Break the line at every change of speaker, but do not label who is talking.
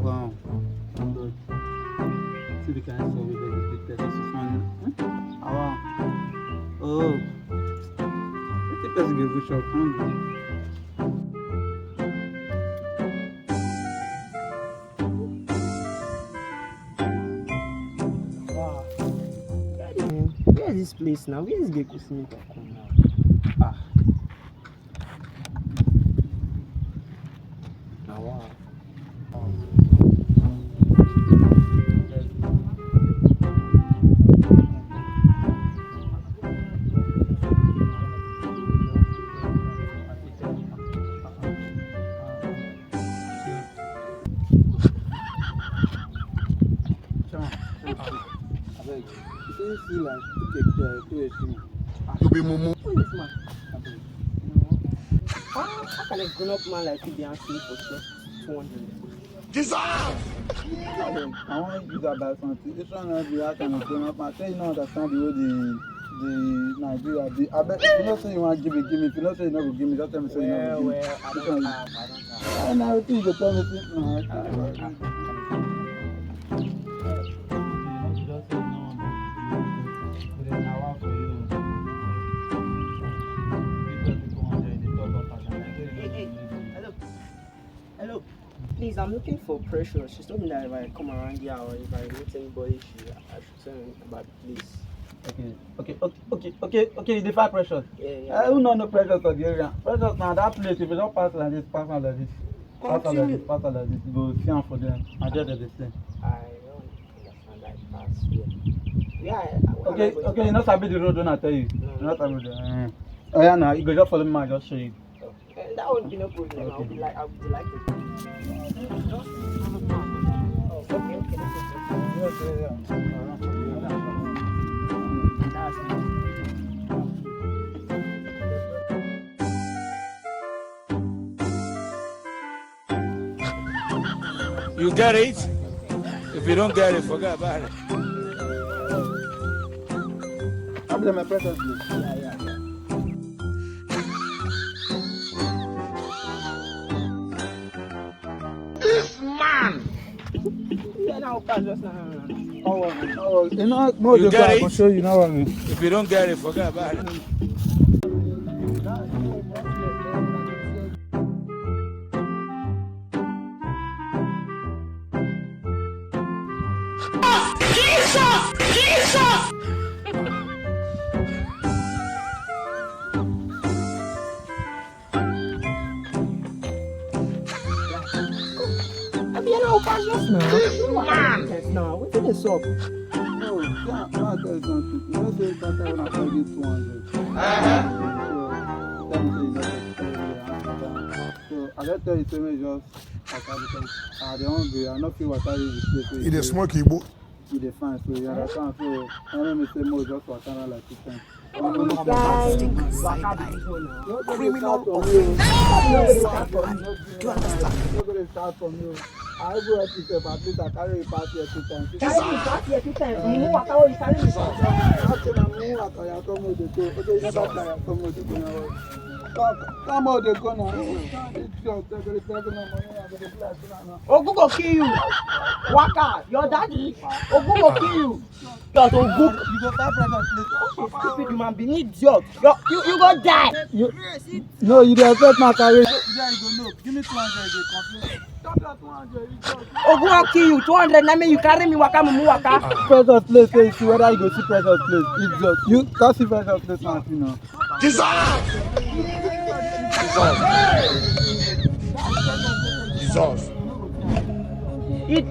Wow. Good. See the kind of story that the person is fun. Wow. Oh. What the person give wish of hungry?
Wow. Where is this place now? Where is Gecko Smith come now? Ah. Now wow.
You see like
You be mumu.
Who is this man? How can a grown up man like you be asking for just 200?
Jesus!
I want you to buy something. This one not be that kind of grown up. I tell you not understand the way the Nigeria. I bet if you not say you want give me. If you not say you not go give me, just tell me say you not go give me.
I don't have.
And I think you tell me.
Hello. Please, I'm looking for Precious. She told me that if I come around here or if I meet anybody, I should tell him about the place.
Okay. The five precious.
Yeah.
I don't know no precious of the area. Precious now that place. If you don't pass like this, pass on like this. Pass on like this. Go see them for them. I just the same.
I don't understand that pass here. Yeah.
Okay. You not sabi the road when I tell you.
No.
You not sabi the. Oh yeah, now you go just follow me. I just show you.
That would be no problem.
Okay.
I'll be delighted. Oh, okay.
Yeah.
That's nice.
You get it? If you don't get it, forget about it.
I'm my precious place.
Yeah.
This man!
Yeah, now pass just now.
Oh, you know, no,
You
you
get
I
it?
can show you now.
If you don't get it, forget about it.
I mean, now pass just now.
This man!
Yes, now. What is up?
No, can't tell you something. You know, say sometimes when I tell you 200. So, tell me say you know, so I just tell you, say me just water because I dey hungry. I no fit water you the place.
He dey smoke Igbo.
You dey fine, so you understand. So I know me say more just water now like 2 times. Criminal start from you. I go help you sef at least I carry you pass here 2 times.
Carry me pass here 2 times. You know what I always carry me pass.
After na me waka ya come out dey go. Okay, you never tire come out dey go now. Come out dey go now. It's your secretary taking no money. I go dey play now.
Ogun go kill you. Waka, your daddy. Ogun go kill you. Just Ogun.
You go start pressure place.
Stupid human being, idiot. You go die.
No, you dey expect my carry. There you go no. Give me 200 dey complain. Stop that 200.
Ogun will kill you. 200 na me you carry me waka mumu waka.
Precious place say you see whether you go see precious place. Idiot. You can't see precious place now, you know.
Jesus! Jesus!
It